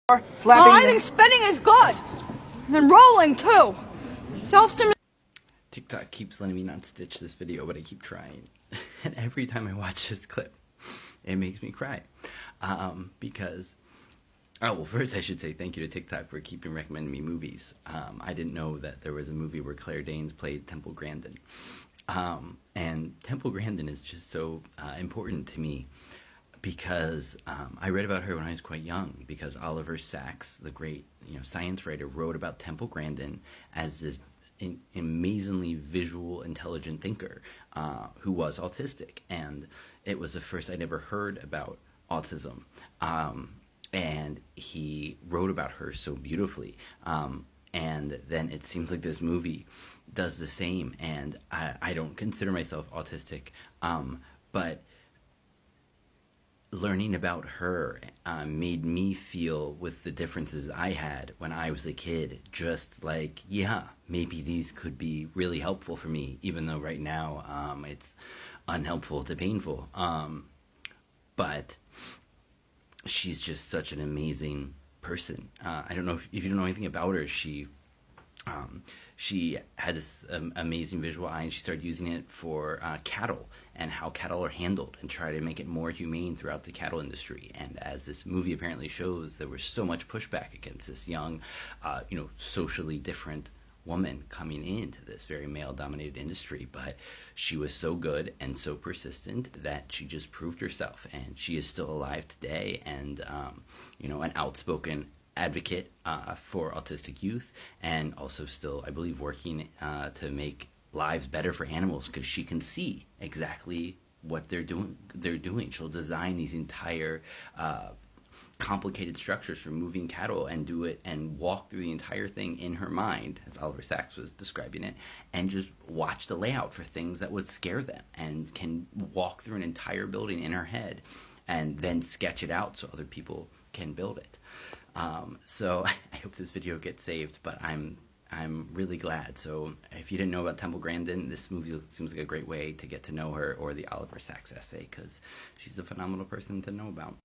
Flapping. I think spinning is good. And rolling too. Self-stimulation. TikTok keeps letting me not stitch this video, but I keep trying. And every time I watch this clip, it makes me cry. Because, oh, well, first I should say thank you to TikTok for keeping recommending me movies. I didn't know that there was a movie where Claire Danes played Temple Grandin. And Temple Grandin is just so important to me because I read about her when I was quite young, because Oliver Sacks, the great science writer, wrote about Temple Grandin as this amazingly visual, intelligent thinker who was autistic. And it was the first I'd ever heard about autism. And he wrote about her so beautifully. And then it seems like this movie does the same. And I don't consider myself autistic, but learning about her made me feel with the differences I had when I was a kid, just like, yeah, maybe these could be really helpful for me, even though right now it's unhelpful to painful. But she's just such an amazing person. I don't know if you don't know anything about her. She had this amazing visual eye, and she started using it for cattle and how cattle are handled, and try to make it more humane throughout the cattle industry. And as this movie apparently shows, there was so much pushback against this young, socially different woman coming into this very male-dominated industry. But she was so good and so persistent that she just proved herself, and she is still alive today, and an outspoken advocate for autistic youth, and also still, I believe, working to make lives better for animals, because she can see exactly what they're doing. She'll design these entire complicated structures for moving cattle, and do it and walk through the entire thing in her mind, as Oliver Sacks was describing it, and just watch the layout for things that would scare them, and can walk through an entire building in her head and then sketch it out so other people can build it. So I hope this video gets saved, but I'm really glad. So if you didn't know about Temple Grandin, this movie seems like a great way to get to know her, or the Oliver Sacks essay, because she's a phenomenal person to know about.